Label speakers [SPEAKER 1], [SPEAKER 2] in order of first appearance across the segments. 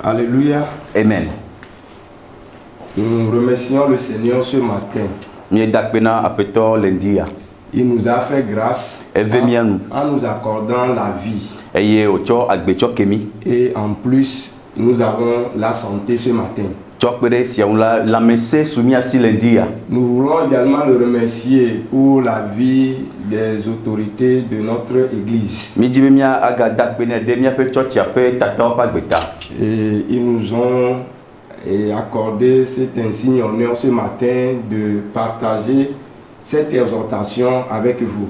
[SPEAKER 1] Alléluia.
[SPEAKER 2] Amen.
[SPEAKER 1] Nous remercions le Seigneur ce matin. Il nous a fait grâce en nous accordant la vie. Et en plus, nous avons la santé ce matin. Nous voulons également le remercier pour la vie des autorités de notre église. Et ils nous ont accordé cet insigne honneur ce matin de partager cette exhortation avec vous.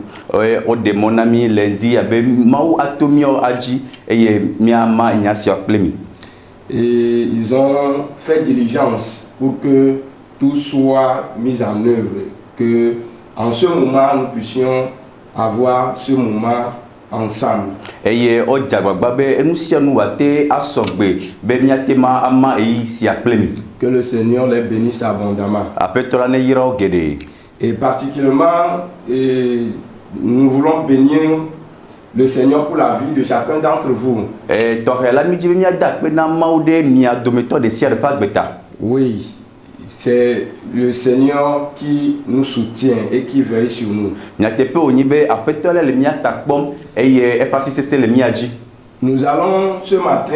[SPEAKER 1] Et ils ont fait diligence pour que tout soit mis en œuvre, que en ce moment nous puissions avoir ce moment ensemble. Que le Seigneur les bénisse abondamment. Et particulièrement, nous voulons bénir le Seigneur pour la vie de chacun d'entre vous. Oui, c'est le Seigneur qui nous soutient et qui veille sur nous. Nous allons ce matin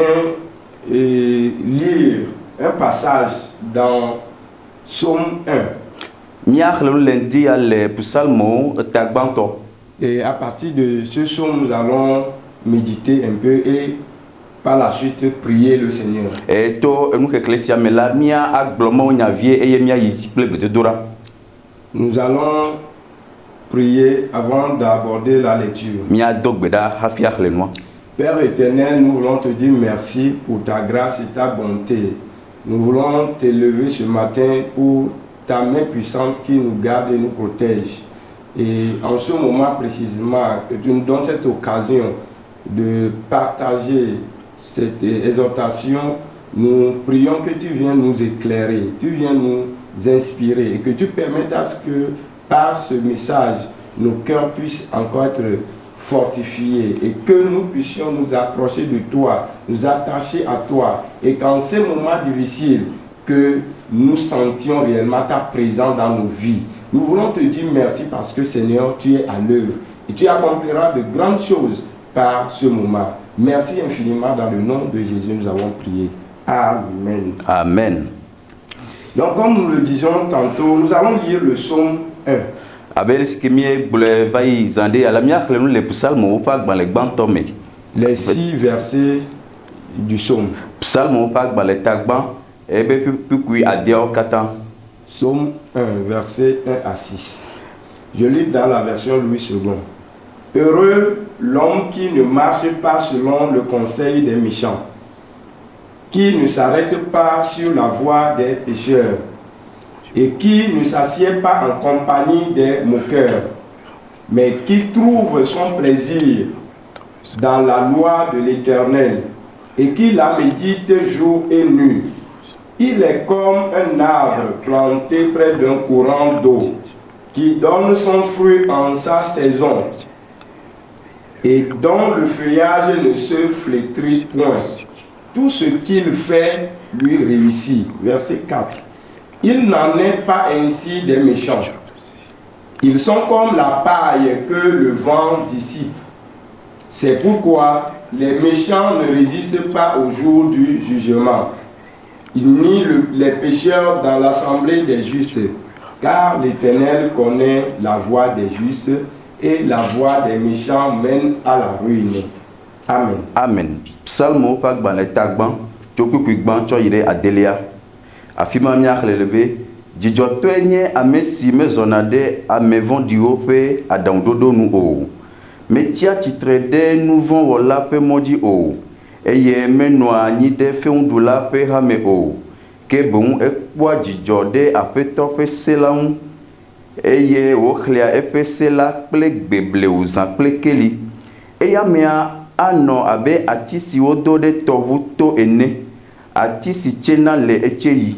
[SPEAKER 1] lire un passage dans Psaume 1. Et à partir de ce psaume, nous allons méditer un peu et par la suite prier le Seigneur. Nous allons prier avant d'aborder la lecture. Père éternel, nous voulons te dire merci pour ta grâce et ta bonté. Nous voulons t'élever ce matin pour ta main puissante qui nous garde et nous protège. Et en ce moment précisément, que tu nous donnes cette occasion de partager cette exhortation, nous prions que tu viennes nous éclairer, tu viennes nous inspirer et que tu permettes à ce que par ce message, nos cœurs puissent encore être fortifiés et que nous puissions nous approcher de toi, nous attacher à toi et qu'en ces moments difficiles, que nous sentions réellement ta présence dans nos vies. Nous voulons te dire merci parce que Seigneur, tu es à l'œuvre et tu accompliras de grandes choses par ce moment. Merci infiniment dans le nom de Jésus, nous avons prié. Amen.
[SPEAKER 2] Amen.
[SPEAKER 1] Donc comme nous le disions tantôt, nous allons lire le psaume 1. Les 6 versets du psaume. Psaume 1, verset 1 à 6. Je lis dans la version Louis II. Heureux l'homme qui ne marche pas selon le conseil des méchants, qui ne s'arrête pas sur la voie des pécheurs, et qui ne s'assied pas en compagnie des moqueurs, mais qui trouve son plaisir dans la loi de l'Éternel, et qui la médite jour et nuit. Il est comme un arbre planté près d'un courant d'eau, qui donne son fruit en sa saison, et dont le feuillage ne se flétrit point. Tout ce qu'il fait lui réussit. Verset 4. Il n'en est pas ainsi des méchants. Ils sont comme la paille que le vent dissipe. C'est pourquoi les méchants ne résistent pas au jour du jugement, ni les pécheurs dans l'assemblée des justes, car l'Éternel connaît la voie des justes et la voie des méchants mène à la ruine. Amen.
[SPEAKER 2] Amen. Psalmo pagban le tagban, tokukugban choyire adelia. Afima miak lelebe, djidjotoenye amesi mezonade amevon diope adamdodo nu o. Metia titrede nouvon wola pe modi o. Eye menwa nyide feundula pe hame o. Ke bon ekwa djidjode apeto pe selang. eye wo khlia efese la kple gbeble uzan kple keli eya mea ano abe atisi wodo de tovuto ene atisi chena le echeyi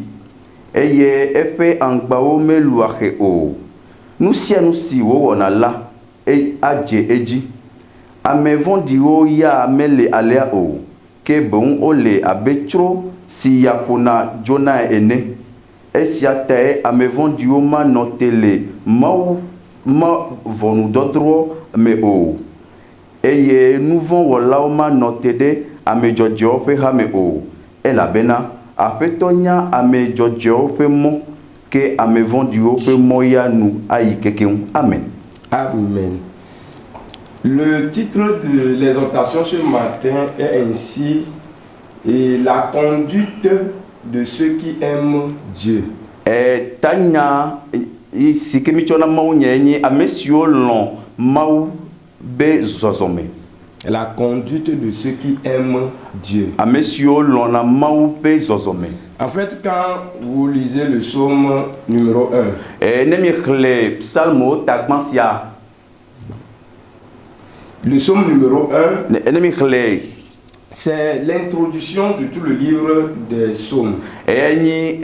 [SPEAKER 2] eye efe angbawo meluahe o nusia nusi wo wona la aje eji amevondi wo ya amele alea o ke bon ole abetro si yapona jona ene esia tae amevondi wo ma notele ma vonu dodro me o eye nouvon wala o ma notede amejojo fe ha me o elabena afetonya amejojo fe mo que amevondi wo fe mo ya nu ayi kekeu amen.
[SPEAKER 1] Amen. Le titre de l'exhortation ce matin est ainsi et la conduite de ceux qui aiment Dieu.
[SPEAKER 2] Tanya si kemi chona mau nyenye amesio lon mau be zozome.
[SPEAKER 1] La conduite de ceux qui aiment Dieu.
[SPEAKER 2] Amesio lon na mau be zozome.
[SPEAKER 1] En fait, quand vous lisez le psaume numéro 1,
[SPEAKER 2] nemi khle psalmo tagmansia.
[SPEAKER 1] Le psaume numéro 1,
[SPEAKER 2] nemi khle
[SPEAKER 1] c'est l'introduction de tout le livre des psaumes.
[SPEAKER 2] Ni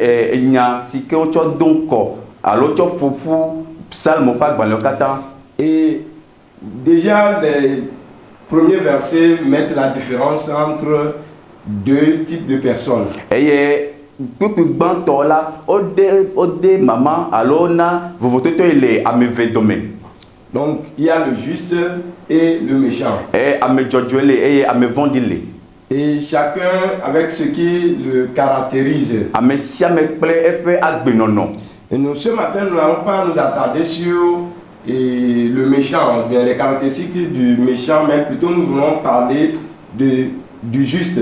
[SPEAKER 2] nya sike ocho donko alo cho popu psalmo pa gbalokata.
[SPEAKER 1] Et déjà les premiers versets mettent la différence entre deux types de personnes.
[SPEAKER 2] Eye kuku gbanto la ode mama alona vovototo ile amevedome.
[SPEAKER 1] Donc il y a le juste et le méchant.
[SPEAKER 2] Amejojwele eye amevondile.
[SPEAKER 1] Et chacun avec ce qui le caractérise. Et nous, ce matin, nous n'allons pas nous attarder sur le méchant, bien les caractéristiques du méchant, mais plutôt nous voulons parler du juste.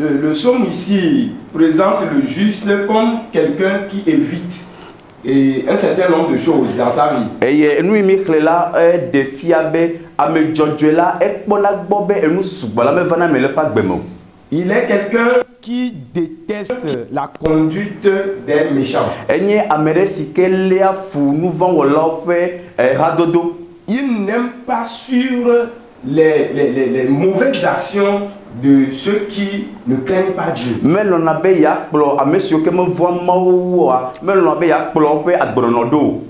[SPEAKER 1] Le psaume ici présente le juste comme quelqu'un qui évite et un certain nombre de choses dans sa vie. Il est quelqu'un qui déteste la conduite des méchants. Il n'aime pas suivre les mauvaises actions de ceux qui ne craignent pas Dieu.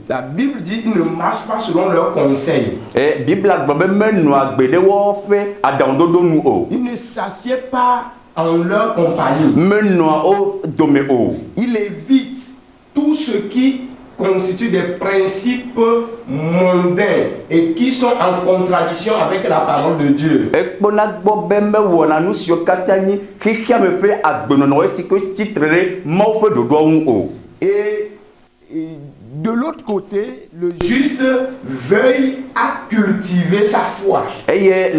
[SPEAKER 1] La Bible dit qu'ils ne marchent pas selon leurs conseils. Ils ne s'assiedent pas en leur compagnie. Il évite tout ce qui constitue des principes mondains et qui sont en contradiction avec la parole de Dieu. Et de l'autre côté, le juste veuille à cultiver sa foi. Et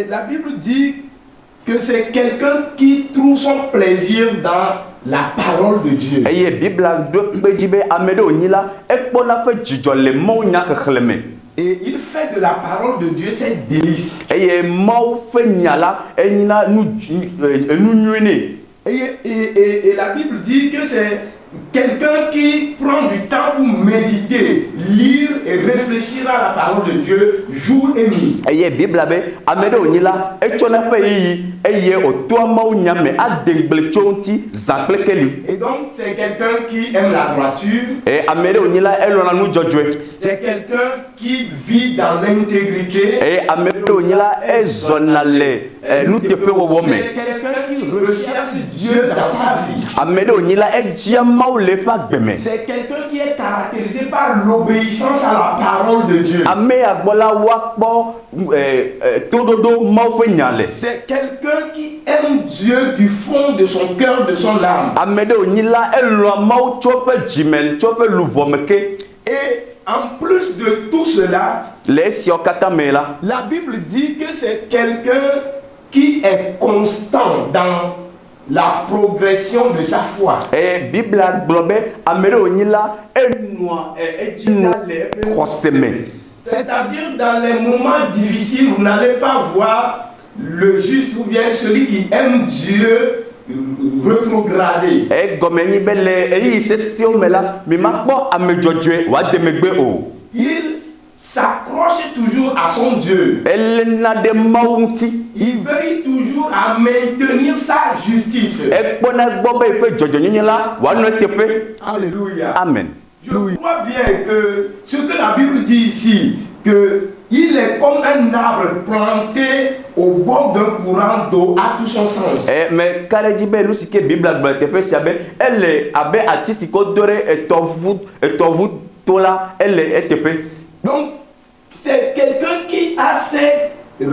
[SPEAKER 1] la Bible dit que c'est quelqu'un qui trouve son plaisir dans la parole de Dieu. Et il fait de la parole de Dieu ses délices. Et la Bible dit que c'est quelqu'un qui prend du temps pour méditer, lire et réfléchir à la parole de Dieu jour et nuit. Et donc c'est quelqu'un qui aime la droiture. C'est quelqu'un qui vit dans l'intégrité. C'est quelqu'un qui recherche Dieu dans sa vie. C'est quelqu'un qui est caractérisé par l'obéissance à la parole de Dieu. C'est quelqu'un qui aime Dieu du fond de son cœur, de son âme. Et en plus de tout cela, la Bible dit que c'est quelqu'un qui est constant dans la progression de sa foi. C'est-à-dire, dans les moments difficiles, vous n'allez pas voir le juste ou bien celui qui aime Dieu rétrogradé. Il s'accroche toujours à son Dieu. Il veille toujours à maintenir sa justice. Alléluia.
[SPEAKER 2] Amen.
[SPEAKER 1] Je crois bien que ce que la Bible dit ici, que il est comme un arbre planté au bord d'un courant d'eau à tout son sens.
[SPEAKER 2] Mais quand elle dit ben nous si que Bible la tepe si abe elle est abe artiste ko dore et tovu tola elle est tepe.
[SPEAKER 1] Donc c'est quelqu'un qui a ses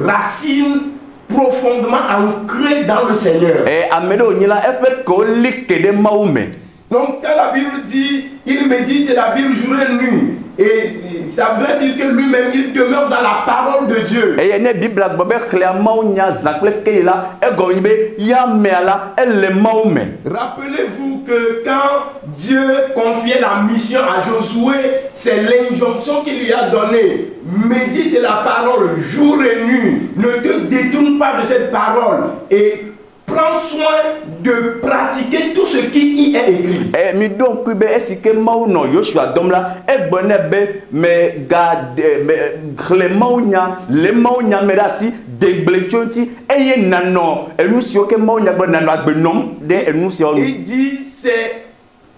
[SPEAKER 1] racines profondément ancrées dans le Seigneur.
[SPEAKER 2] Et amedo nyila e peut ko lique de maume.
[SPEAKER 1] Donc quand la Bible dit il médite la Bible jour et nuit, et ça veut dire que lui-même il demeure dans la parole de Dieu.
[SPEAKER 2] Et il y a une Bible clairement nya zakle ke la e gombe ya mela elle maume.
[SPEAKER 1] Rappelez-vous que quand Dieu confiait la mission à Josué, c'est l'injonction qu'il lui a donnée. Médite la parole jour et nuit. Ne te détourne pas de cette parole et prends soin de pratiquer tout ce qui y est écrit.
[SPEAKER 2] Et mi donc kube esike mauno Joshua domla e bonebe me gade le maunya merasi de blechoti eye nano enusio ke maunya bonano agbenom de enusio.
[SPEAKER 1] Il dit c'est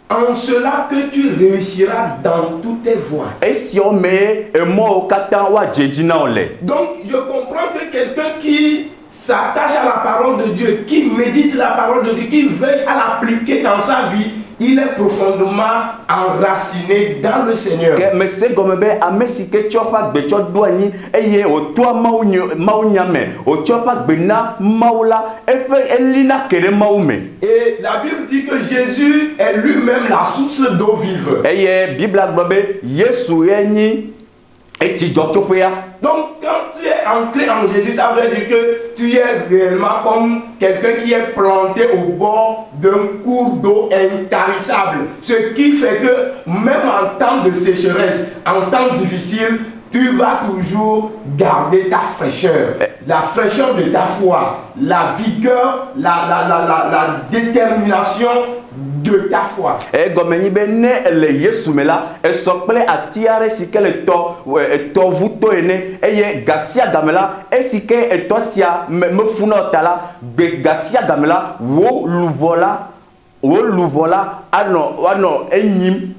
[SPEAKER 1] en cela que tu réussiras dans toutes tes voies.
[SPEAKER 2] Et si on met un mot au katan wa jedina ole.
[SPEAKER 1] Donc je comprends que quelqu'un qui s'attache à la parole de Dieu, qui médite la parole de Dieu, qui veille à l'appliquer dans sa vie, il est profondément enraciné dans le Seigneur.
[SPEAKER 2] Mais c'est comme à Mexique, tu as pas de douani, et au toi maunyame, au tu as pas de na maula, et lina kere maume.
[SPEAKER 1] Et la Bible dit que Jésus est lui-même la source d'eau vive.
[SPEAKER 2] Et Bible bébé, Yesu yeni.
[SPEAKER 1] Donc quand tu es ancré en Jésus, ça veut dire que tu es réellement comme quelqu'un qui est planté au bord d'un cours d'eau intarissable. Ce qui fait que même en temps de sécheresse, en temps difficile, tu vas toujours garder ta fraîcheur, la fraîcheur de ta foi, la vigueur, la détermination de ta foi.
[SPEAKER 2] Et comme ni bene le Yesu mela e sople atiare sike le to vuto ene eye gasia gamela e sike e to sia me funa tala be gasia gamela wo luvola ano enyim.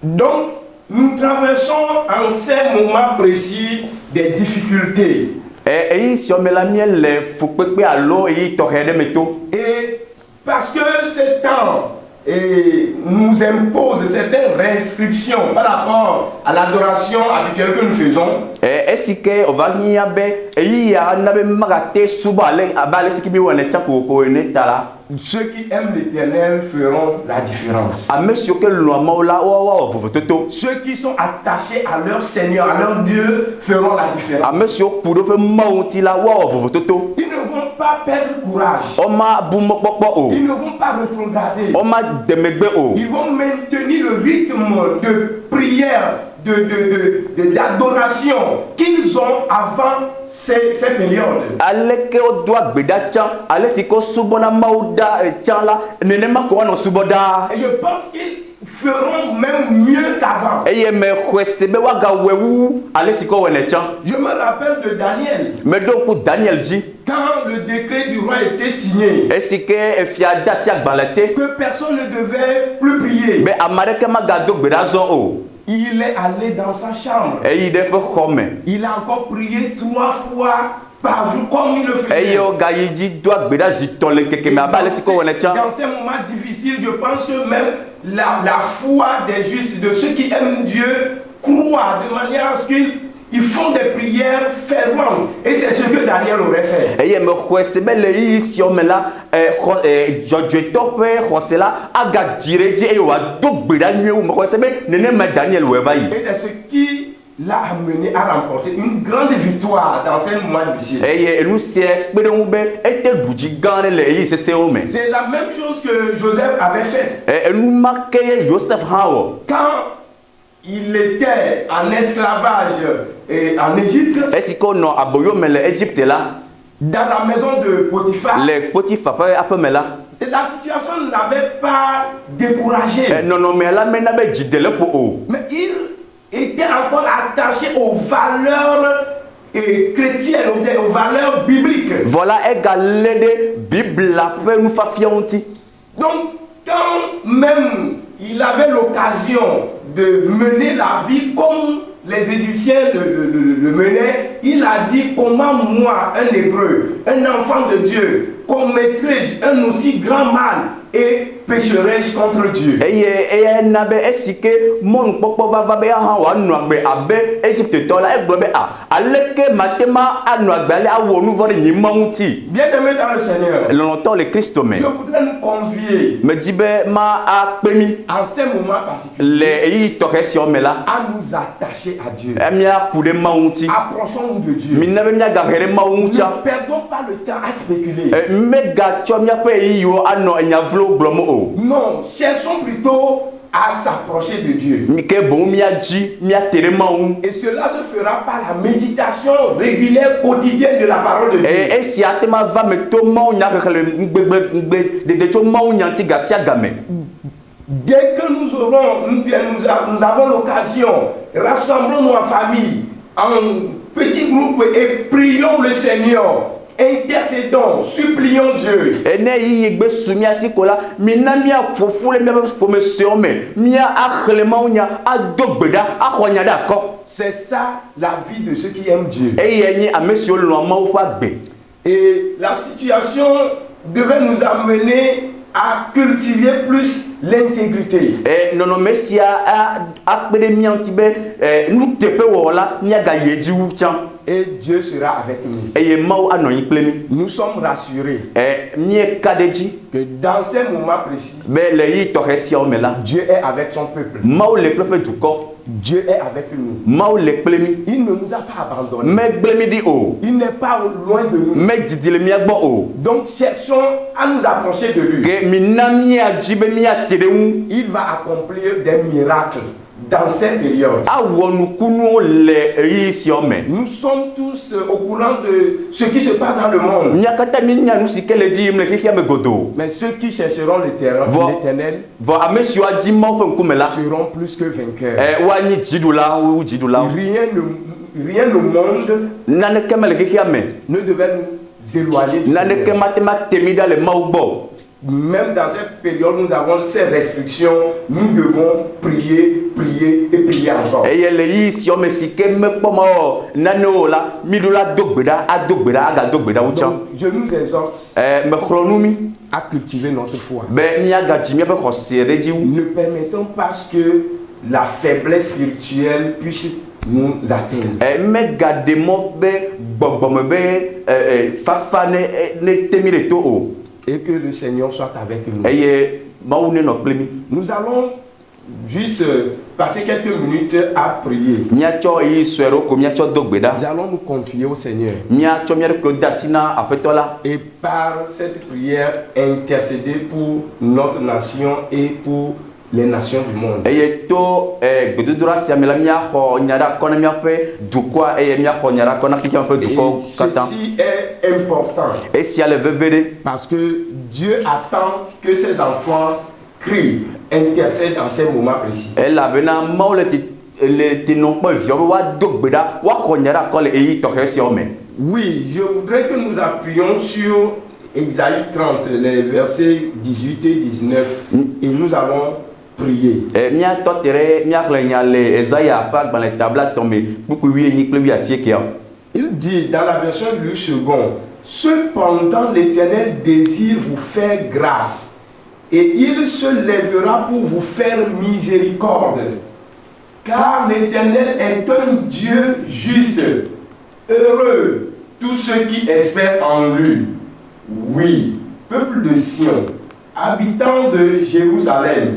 [SPEAKER 1] Donc nous traversons en ces moments précis des difficultés.
[SPEAKER 2] Et si on met la mienne le fukpe allo e to hede meto.
[SPEAKER 1] Et parce que ces temps nous impose certaines restrictions par rapport à l'adoration habituelle que nous faisons.
[SPEAKER 2] Est-ce que on va y aller et y a n'abe magate suba le abale ce qui bi wona tchako ko ne tala.
[SPEAKER 1] Ceux qui aiment l'Éternel feront la différence.
[SPEAKER 2] A monsieur que lo maula wa vototo.
[SPEAKER 1] Ceux qui sont attachés à leur Seigneur, à leur Dieu feront la différence.
[SPEAKER 2] A monsieur pour fe mauti la wa vototo.
[SPEAKER 1] Ils ne vont pas perdre courage.
[SPEAKER 2] O ma bu mokpokpo o.
[SPEAKER 1] Ils ne vont pas rétrograder.
[SPEAKER 2] O ma demegbe o.
[SPEAKER 1] Ils vont maintenir le rythme de prière, d'adoration qu'ils ont avant cette période.
[SPEAKER 2] Aleke o doit beda chan, ale siko subona mauda chan nenema ko no suboda.
[SPEAKER 1] Et je pense qu'ils feront même mieux qu'avant.
[SPEAKER 2] Eye me kwesebe waga wewu ale siko wene chan.
[SPEAKER 1] Je me rappelle de Daniel.
[SPEAKER 2] Mais donc Daniel dit
[SPEAKER 1] quand le décret du roi était signé,
[SPEAKER 2] est-ce que fiada si agbalate
[SPEAKER 1] que personne ne devait plus prier.
[SPEAKER 2] Mais amareke magado bedazo o.
[SPEAKER 1] Il est allé dans sa chambre.
[SPEAKER 2] Et
[SPEAKER 1] il a encore prié 3 fois par jour comme il le faisait. Dans ces moments difficiles, je pense que même la foi des justes, de ceux qui aiment Dieu, croient de manière à ce qu'ils font des prières ferventes. Et c'est ce que Daniel aurait fait. Et c'est ce qui l'a amené à remporter une grande victoire dans ces moments difficiles. C'est la même chose que Joseph avait fait. Quand il était en esclavage en Égypte,
[SPEAKER 2] Est-ce qu'on a aboyo mais l'Égypte là?
[SPEAKER 1] dans la maison de Potiphar.
[SPEAKER 2] Les Potiphar pas peu mais là.
[SPEAKER 1] Et la situation ne l'avait pas découragé.
[SPEAKER 2] Non non mais là maintenant ben jidele pour.
[SPEAKER 1] Mais il était encore attaché aux valeurs chrétiennes, aux valeurs bibliques.
[SPEAKER 2] Voilà égalé de Bible la peut nous faire fianti.
[SPEAKER 1] Donc, quand même il avait l'occasion de mener la vie comme les Égyptiens le menaient, il a dit comment moi, un Hébreu, un enfant de Dieu, commettrai-je un aussi grand mal et pécherai-je contre Dieu.
[SPEAKER 2] Et nabe est-ce que mon papa va be ha wa nu agbe abe Égypte to la e gbo be aleke matema anu agbe ale awo nu vori ni mauti.
[SPEAKER 1] Bien-aimés dans le Seigneur,
[SPEAKER 2] Longtemps le Christ mais
[SPEAKER 1] je voudrais nous convier
[SPEAKER 2] me dit be ma a pemi
[SPEAKER 1] en ces moments particuliers
[SPEAKER 2] le yi to question me là
[SPEAKER 1] à nous attacher à Dieu.
[SPEAKER 2] emia kude mauti
[SPEAKER 1] Approchons-nous de Dieu.
[SPEAKER 2] mi na be mia ga here mauti
[SPEAKER 1] Ne perdons pas le temps à spéculer.
[SPEAKER 2] me ga cho mia pe yi yo ano enya vlo glomo o
[SPEAKER 1] Non, cherchons plutôt à s'approcher de Dieu.
[SPEAKER 2] mi ke bon mia ji mia tere mau
[SPEAKER 1] Et cela se fera par la méditation régulière quotidienne de la parole de Dieu.
[SPEAKER 2] e si atema va me to mau nya ka le ngbe de cho mau nya ti ga sia game.
[SPEAKER 1] Dès que nous avons l'occasion, rassemblons-nous en famille, en petits groupes et prions le Seigneur. Intercédons, supplions Dieu.
[SPEAKER 2] Ene yi gbe sumia si kola mina mia fofu le mia promotion me mia akhlema unya adogbeda akhonya da ko.
[SPEAKER 1] C'est ça la vie de ceux qui aiment Dieu.
[SPEAKER 2] E yenyi amesio lo ma wo fa gbe.
[SPEAKER 1] Et la situation devait nous amener à cultiver plus l'intégrité.
[SPEAKER 2] Non non mesia akpede miantibe nu tepe wo la nya ga yeji wu chan.
[SPEAKER 1] Et Dieu sera avec nous.
[SPEAKER 2] E ye mau anoyi plemi.
[SPEAKER 1] Nous sommes rassurés
[SPEAKER 2] Mie kadeji
[SPEAKER 1] que dans ces moments précis,
[SPEAKER 2] be le yi to hesia o me la.
[SPEAKER 1] Dieu est avec son peuple.
[SPEAKER 2] Mau le peuple du corps.
[SPEAKER 1] Dieu est avec nous.
[SPEAKER 2] Mau le plemi.
[SPEAKER 1] Il ne nous a pas abandonnés.
[SPEAKER 2] Me blemi di o.
[SPEAKER 1] Il n'est pas loin de nous.
[SPEAKER 2] Me didile mia gbo o.
[SPEAKER 1] Donc cherchons à nous approcher de lui.
[SPEAKER 2] Ke minami ajibe mia tedewu.
[SPEAKER 1] Il va accomplir des miracles dans cette période. Nous sommes tous au courant de ce qui se passe dans le monde. Mais ceux qui chercheront l'Éternel seront plus que vainqueurs. Rien au monde ne devait nous éloigner du Seigneur. Même dans cette période, nous avons ces restrictions. Nous devons prier, prier et prier encore. Donc, je nous exhorte à cultiver notre foi. Ne permettons pas que la faiblesse spirituelle puisse nous atteindre. Et que le Seigneur soit avec nous. Nous allons juste passer quelques minutes à prier. Nous allons nous confier au Seigneur. Et par cette prière, intercéder pour notre nation et pour les nations du monde. Ceci est important. Parce que Dieu attend que ses enfants crient, intercèdent dans ces moments précis. Oui, je voudrais que nous appuyions sur Ésaïe 30, les versets 18 et 19. Et nous allons prier. Il dit dans la version du second, cependant l'Éternel désire vous faire grâce et il se lèvera pour vous faire miséricorde. Car l'Éternel est un Dieu juste. Heureux tous ceux qui espèrent en lui. Oui, peuple de Sion, habitants de Jérusalem,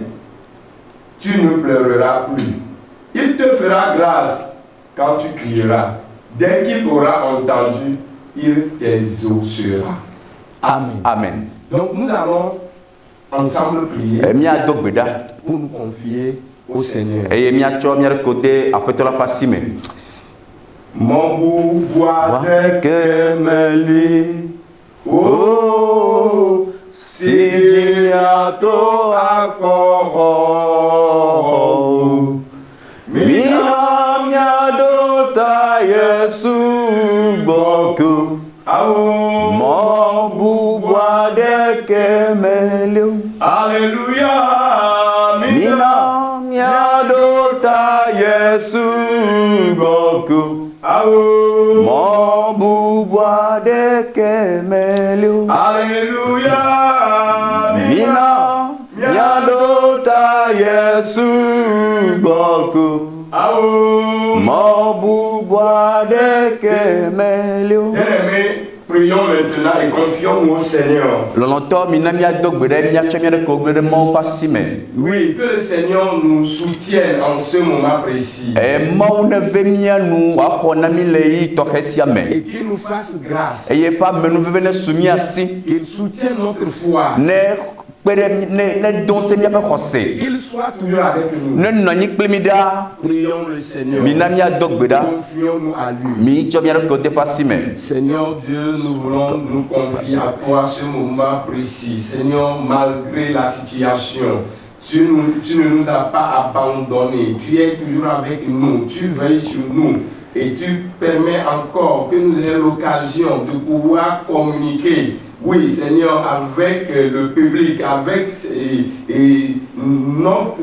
[SPEAKER 1] tu ne pleureras plus. Il te fera grâce quand tu crieras. Dès qu'il aura entendu, il t'exaucera. Amen.
[SPEAKER 2] Amen.
[SPEAKER 1] Donc nous allons ensemble prier pour nous confier au Seigneur.
[SPEAKER 2] Et miacho mia côté après la passime.
[SPEAKER 1] Mon bois de Kemeli, oh, si to akoro,
[SPEAKER 2] Mia dota Yesu boku, mon bois de Kemeli.
[SPEAKER 1] Alléluia,
[SPEAKER 2] Mia dota Yesu boku. Mon bois de Kemeli.
[SPEAKER 1] Alléluia,
[SPEAKER 2] Mia dota Yesu boku. Mon bois de Kemeli.
[SPEAKER 1] Bien-aimés, prions maintenant et confions-nous au Seigneur. Oui, que le Seigneur nous soutienne en ce moment précis. Et qu'il nous fasse grâce. Qu'il soutienne notre foi. Qu'il soit toujours avec nous. Prions le Seigneur. Confions-nous à lui. Seigneur Dieu, nous voulons nous confier à toi ce moment précis. Seigneur, malgré la situation, tu ne nous as pas abandonnés. Tu es toujours avec nous. Tu veilles sur nous. Et tu permets encore que nous ayons l'occasion de pouvoir communiquer. Oui, Seigneur, avec le public, avec les membres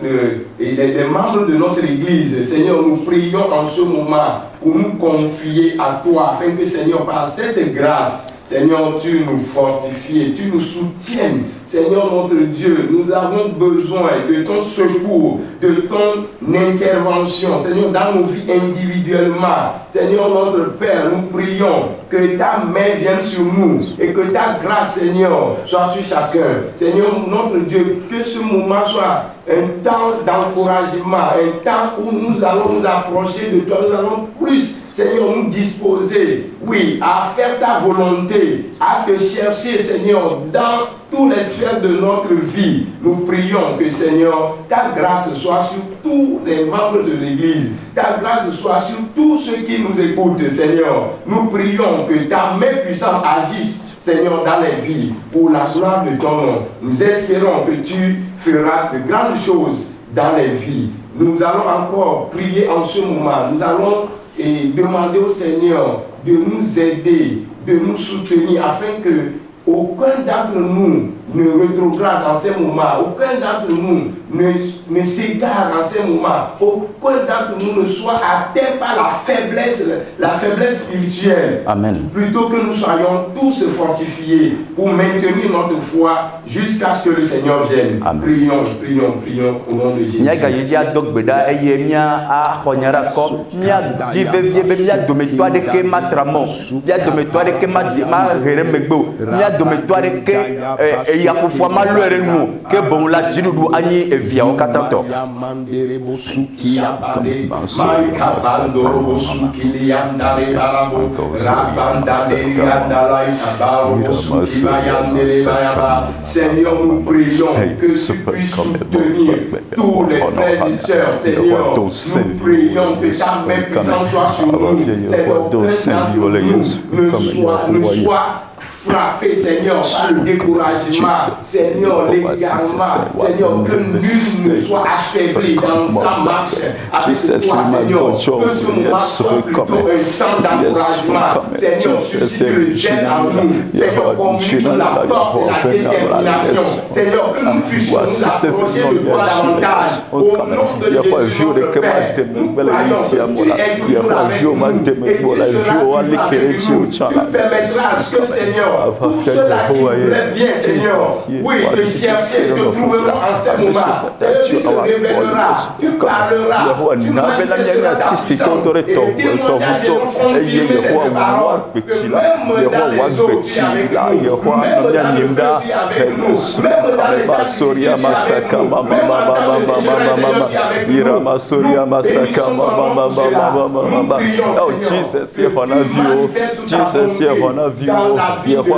[SPEAKER 1] de notre Église. Seigneur, nous prions en ce moment pour nous confier à toi, afin que, Seigneur, par cette grâce, Seigneur, tu nous fortifies, tu nous soutiennes. Seigneur notre Dieu, nous avons besoin de ton secours, de ton intervention. Seigneur, dans nos vies individuellement. Seigneur notre Père, nous prions que ta main vienne sur nous et que ta grâce, Seigneur, soit sur chacun. Seigneur notre Dieu, que ce moment soit un temps d'encouragement, un temps où nous allons nous approcher de toi, nous allons plus, Seigneur, nous disposer, oui, à faire ta volonté, à te chercher, Seigneur, dans tous les sphères de notre vie. Nous prions que, Seigneur, ta grâce soit sur tous les membres de l'Église, ta grâce soit sur tous ceux qui nous écoutent, Seigneur. Nous prions que ta main puissante agisse, Seigneur, dans les vies, pour la gloire de ton nom. Nous espérons que tu feras de grandes choses dans les vies. Nous allons encore prier en ce moment. Nous allons demander au Seigneur de nous aider, de nous soutenir, afin que aucun d'entre nous ne rétrograde en ces moments, aucun d'entre nous ne s'égare en ces moments, aucun d'entre nous ne soit atteint par la faiblesse spirituelle.
[SPEAKER 2] Amen.
[SPEAKER 1] Plutôt que nous soyons tous fortifiés pour maintenir notre foi jusqu'à ce que le Seigneur vienne.
[SPEAKER 2] Amen.
[SPEAKER 1] Prions au nom de Jésus.
[SPEAKER 2] que bon la jirudu ani evia o katato
[SPEAKER 1] Seigneur, nous prions que tu puisses soutenir tous les frères et sœurs. Seigneur, nous prions que ta main puissante soit sur nous. Seigneur, ne soit frappé, Seigneur, par le découragement, Seigneur, l'égarement, Seigneur, que nul ne soit affaibli dans sa marche avec toi, Seigneur, que ce moment soit plutôt un temps d'encouragement, Seigneur, suscite le zèle en nous, Seigneur, communique la force et la détermination, Seigneur, que nous puissions nous approcher de toi davantage, au nom de Jésus, notre Père, nous croyons que tu es toujours avec nous, et tu seras toujours avec nous, tu permettras à ce que, Seigneur, tout cela qui voulait bien, Seigneur, oui, te chercher, te trouveront en ce moment. Seigneur, tu te révéleras, tu parleras, tu manifesteras ta puissance, et témoignages de confirmer cette parole, que même dans les eaux qui est avec nous, même dans le feu qui est avec nous, même dans les difficultés qui est avec nous, même dans le séjour qui est avec nous, nous bénissons ton nom,
[SPEAKER 2] oh Jesus, yeah, on a view, Jesus, yeah, on a view, yeah, on a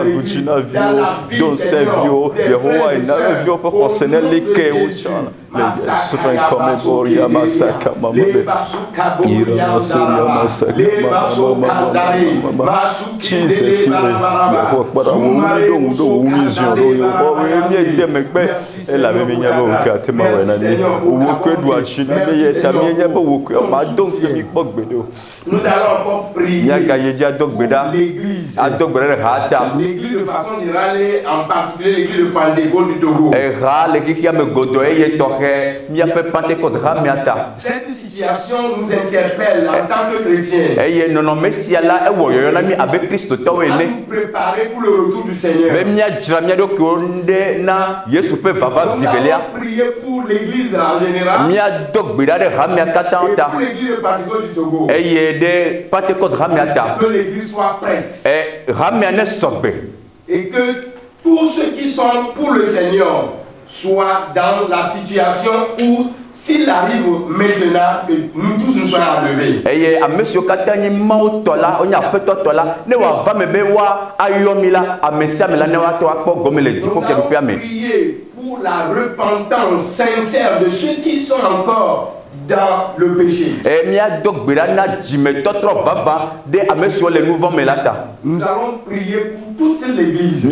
[SPEAKER 2] view, don't save you, Yehovah, in a view for Hosenel,
[SPEAKER 1] Nous allons encore prier l'église de façon générale, en particulier l'église de Pentecôte du Togo. Cette situation nous interpelle en tant que chrétiens. À nous préparer pour le retour du Seigneur. Nous allons prier pour l'église en général et pour l'église de Pentecôte du Togo. Que l'église soit prête. Et que tous ceux qui sont pour le Seigneur soient dans la situation où, s'il arrive maintenant, que nous tous nous soyons enlevés. Prier pour la repentance sincère de ceux qui sont encore dans le péché. Nous allons prier pour toute l'église.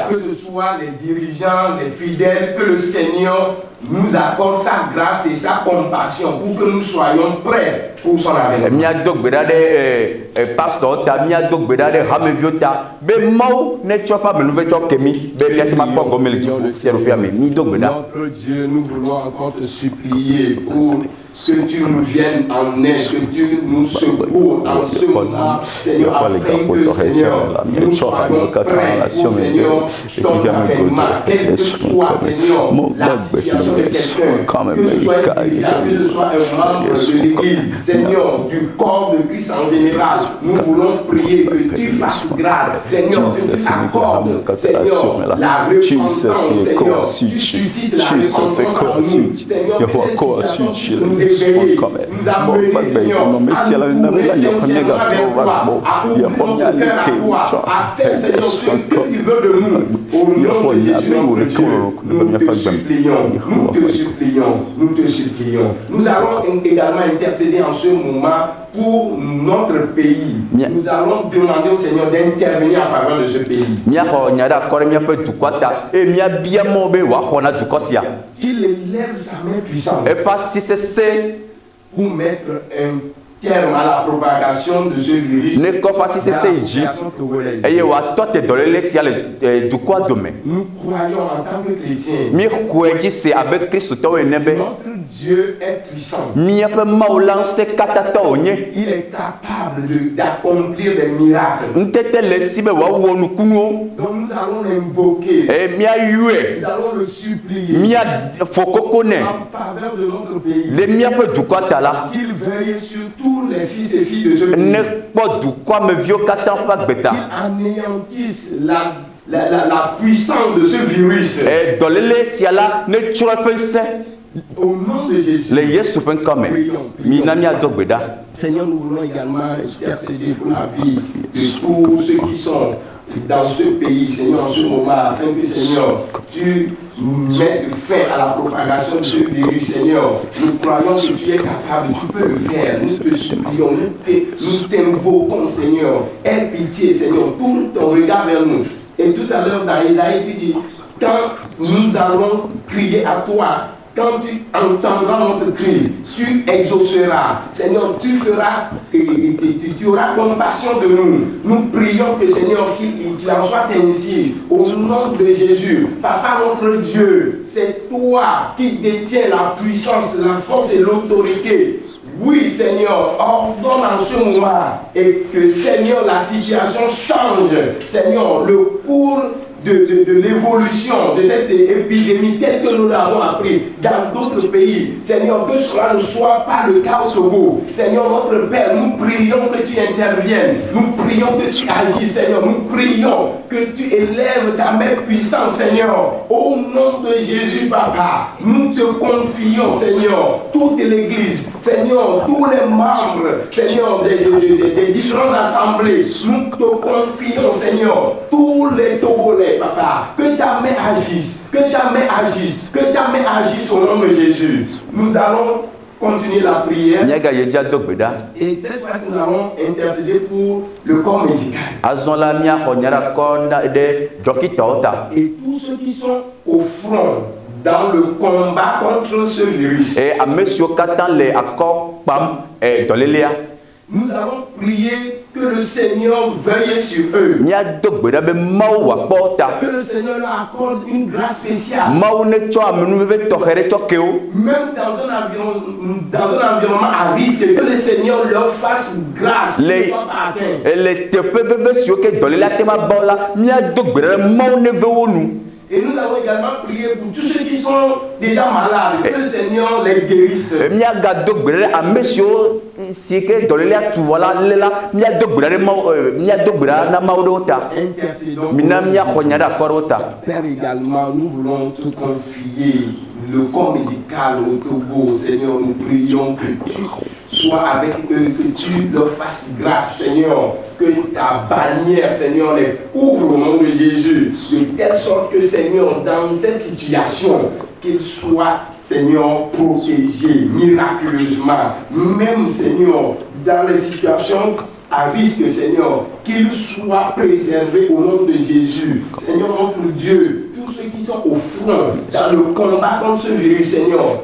[SPEAKER 1] Que ce soit les dirigeants, les fidèles, que le Seigneur nous accorde sa grâce et sa compassion pour que nous soyons prêts pour son avenir. Notre Dieu, nous voulons encore te supplier pour que tu nous viennes en aide, que tu nous secours en ce moment, Seigneur, afin que, Seigneur, nous soyons prêts pour, Seigneur, ton avènement, quel que soit, Seigneur, la situation de quelqu'un, que ce soit un dirigeant, que ce soit un membre de l'Église, Seigneur, du corps de Christ en général, nous voulons prier que tu fasses grâce, Seigneur, que tu accordes, Seigneur, la repentance, Seigneur, tu suscites la repentance en nous, Seigneur, que cette situation nous éveille, nous amener, Seigneur, à nous tourner sincèrement vers toi, à ouvrir notre cœur à toi, à faire, Seigneur, ce que tu veux de nous, au nom de Jésus notre Dieu, nous te supplions, nous te supplions, nous te supplions. Nous allons également intercéder en ce moment pour notre pays. Nous allons demander au Seigneur d'intervenir en faveur de ce pays. Qu'il élève sa main puissante pour mettre un terme à la propagation de ce virus. Nous croyons en tant que chrétiens. Notre Dieu est puissant. Il est capable d'accomplir des miracles. Donc nous allons l'invoquer. Nous allons le supplier en faveur de notre pays. Qu'il veuille sur tous les fils et filles de ce pays. Qu'il anéantisse la puissance de ce virus. Au nom de Jésus, prions. Seigneur, nous voulons également intercéder pour la vie de tous ceux qui sont dans ce pays, Seigneur, en ce moment, afin que, Seigneur, tu mettes fin à la propagation de ce virus, Seigneur. Nous croyons que tu es capable, tu peux le faire. Nous te supplions, nous t'invoquons, Seigneur. Aie pitié, Seigneur, tourne ton regard vers nous. Et tout à l'heure, dans Isaïe, tu dis, quand nous allons crier à toi, quand tu entendras notre cri, tu exauceras. Seigneur, tu feras, tu auras compassion de nous. Nous prions que, Seigneur, qu'il en soit ainsi. Au nom de Jésus, Papa notre Dieu, c'est toi qui détiens la puissance, la force et l'autorité. Oui, Seigneur, ordonne en ce moment et que, Seigneur, la situation change. Seigneur, le cours de l'évolution de cette épidémie telle que nous l'avons appris dans d'autres pays. Seigneur, que cela ne soit pas le cas au Togo. Seigneur, notre Père, nous prions que tu interviennes. Nous prions que tu agis, Seigneur. Nous prions que tu élèves ta main puissante, Seigneur. Au nom de Jésus, Papa, nous te confions, Seigneur, toute l'Église, Seigneur, tous les membres, Seigneur, des différentes assemblées. Nous te confions, Seigneur, tous les Togolais. ouais, papa, que ta main agisse, que ta main agisse, que ta main agisse au nom de Jésus. Nous allons continuer la prière. Et cette fois-ci, nous allons intercéder pour le corps médical. Et tous ceux qui sont au front dans le combat contre ce virus. Nous allons prier que le Seigneur veille sur eux. Que le Seigneur leur accorde une grâce spéciale. Même dans un environnement à risque, que le Seigneur leur fasse grâce. Et nous avons également prié pour tous ceux qui sont déjà malades, que le Seigneur les guérisse. Père, également, nous voulons te confier le corps médical au Togo. Seigneur, nous prions que tu sois avec eux, que tu leur fasses grâce, Seigneur, que ta bannière, Seigneur, les ouvre au nom de Jésus, de telle sorte que, Seigneur, dans cette situation, qu'ils soient, Seigneur, protégés miraculeusement, même, Seigneur, dans les situations à risque, Seigneur, qu'ils soient préservés au nom de Jésus. Seigneur, notre Dieu, tous ceux qui sont au front dans le combat contre ce virus, Seigneur,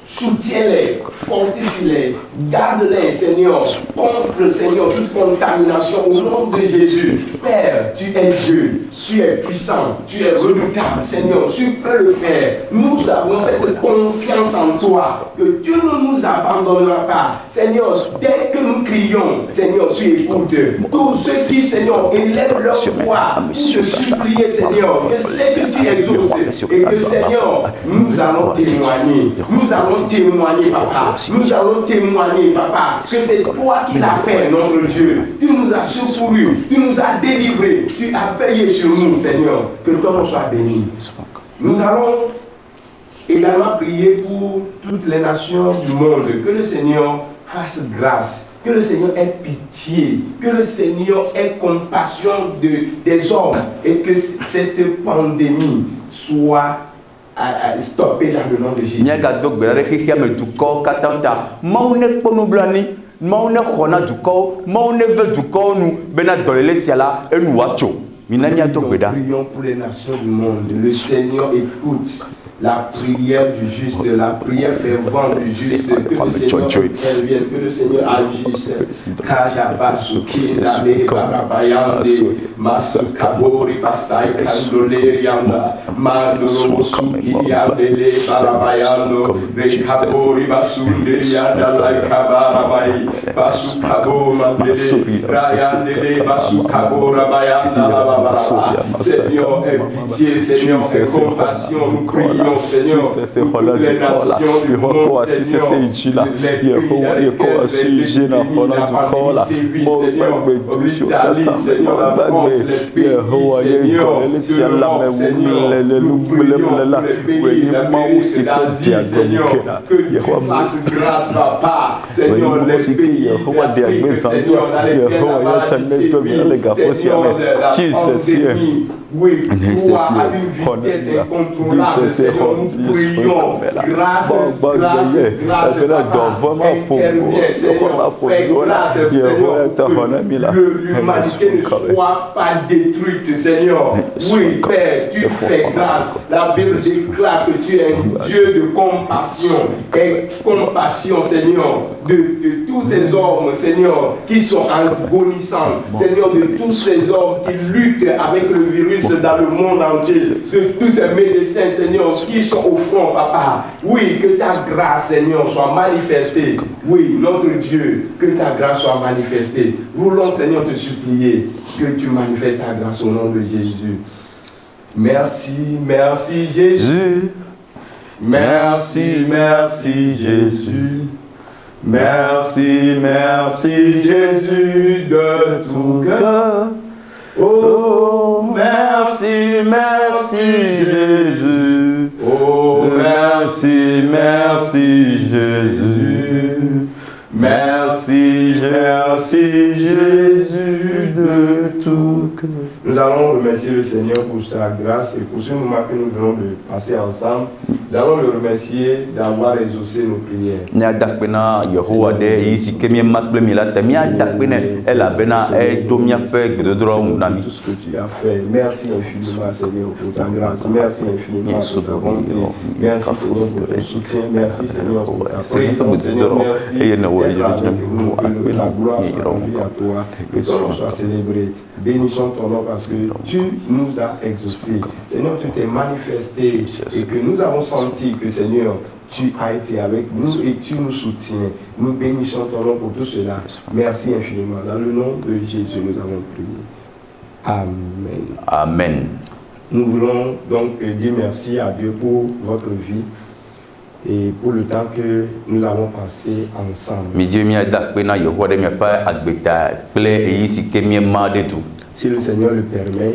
[SPEAKER 1] soutiens-les, fortifie-les, garde-les, Seigneur, contre, Seigneur, toute contamination au nom de Jésus. Père, tu es Dieu, tu es puissant, tu es redoutable, Seigneur, tu peux le faire. Nous avons cette confiance en toi, que tu ne nous abandonneras pas. Seigneur, dès que nous crions, Seigneur, tu écoutes. Tous ceux qui, Seigneur, élèvent leur voix pour te supplier, Seigneur, que c'est que tu exauces et que, Seigneur, nous allons témoigner. Nous allons témoigner, papa. Nous allons témoigner, papa, que c'est toi qui l'as fait, notre Dieu. Tu nous as secourus, tu nous as délivrés, tu as veillé sur nous, Seigneur. Que ton nom soit béni. Nous allons également prier pour toutes les nations du monde. Que le Seigneur fasse grâce, que le Seigneur ait pitié, que le Seigneur ait compassion des hommes et que cette pandémie soit stopper dans le nom de Jésus. Prions pour les nations du monde. Le Seigneur écoute la prière du juste, la prière fervente du juste, que le Seigneur intervienne, que le Seigneur agisse. Kajabasuki, Nale, Barabayande, Masukabori, Pasai, Kandolerianda, Mandorosuki, Yandele, Barabayando, Rekabori, Basunderianda, Laikabarabai, Basukabo, Mandele, Rayandele, Basukabo, Rabayanda, Babara. Seigneur, aie pitié, Seigneur, aie compassion, nous prions. Seigneur, pour les nations du monde, Seigneur, les pays dans lesquels les la famille sévit, Seigneur, l'Italie, Seigneur, la France, les pays, Seigneur, de l'Europe, Seigneur, nous prions pour les pays d'Amérique, d'Asie, Seigneur, que tu fasses grâce, papa, Seigneur, les pays d'Afrique, Seigneur, dans lesquels la maladie sévit, Seigneur, la pandémie, oui, toi, à une vitesse incontrôlable, Seigneur, nous prions, grâce, grâce, grâce, papa, interviens, Seigneur, fais grâce, Seigneur, que l'humanité ne soit pas détruite, Seigneur. Oui, Père, tu fais grâce. La Bible déclare que tu es un Dieu de compassion, et compassion, Seigneur, de tous ces hommes, Seigneur, qui sont agonisants, Seigneur, de tous ces hommes qui luttent avec le virus dans le monde entier, de tous ces médecins, Seigneur, qui sont au front, papa. Oui, que ta grâce, Seigneur, soit manifestée. Oui, notre Dieu, que ta grâce soit manifestée. Voulons, Seigneur, te supplier que tu manifestes ta grâce au nom de Jésus. Merci, merci Jésus. Merci, merci Jésus. Merci, merci Jésus de tout cœur. Oh, merci, merci Jésus. Oh, merci, merci Jésus. Merci, merci Jésus
[SPEAKER 2] de tout cœur.
[SPEAKER 1] Nous allons remercier le Seigneur pour sa grâce et pour ce moment que nous venons de passer ensemble. Nous allons le remercier d'avoir exaucé nos prières.
[SPEAKER 2] Nya dakpena Yehowa de yi sike mi makple mi la te mi dakpena ela bena e do mi pe gdodro unami.
[SPEAKER 1] Tout ce que tu as fait. Merci infiniment Seigneur pour ta grâce. Merci infiniment pour ta bonté. Merci Seigneur pour ton soutien. Merci Seigneur pour ta présence. Seigneur, merci d'être avec nous. Que la gloire soit rendue à toi. Que ton nom soit célébré. Bénissons ton nom parce que tu nous as exaucés. Seigneur, tu t'es manifesté et que nous avons senti que Seigneur, tu as été avec nous et tu nous soutiens. Nous bénissons ton nom pour tout cela. Merci infiniment. Dans le nom de Jésus, nous avons prié. Amen.
[SPEAKER 2] Amen.
[SPEAKER 1] Nous voulons donc dire merci à Dieu pour votre vie et pour le temps que nous avons passé ensemble. Si le Seigneur le permet,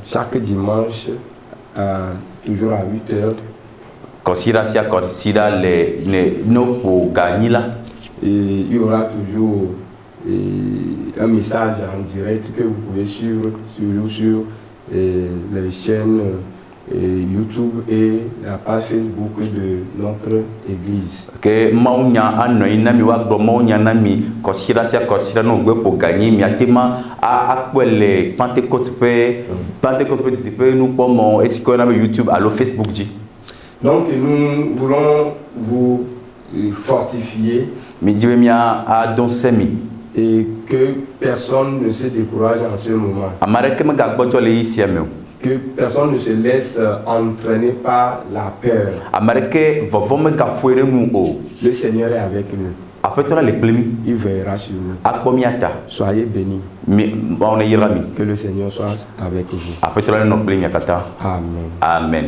[SPEAKER 1] chaque dimanche, toujours à 8 heures, il y aura toujours un message en direct que vous pouvez suivre sur les chaînes YouTube et la page Facebook de notre église.
[SPEAKER 2] Que maunya anoi na mi wa gbo maunya na mi kosira no gbe po gagni mi atema akwele Pentecôte pe nous pomo esiko na YouTube allo Facebook ji.
[SPEAKER 1] Donc nous voulons vous fortifier et que personne ne se décourage en ce moment. Que personne ne se laisse entraîner par la peur. Le Seigneur est avec nous. Il veillera sur nous. Soyez bénis. Que le Seigneur soit avec vous.
[SPEAKER 2] Amen.
[SPEAKER 1] Amen.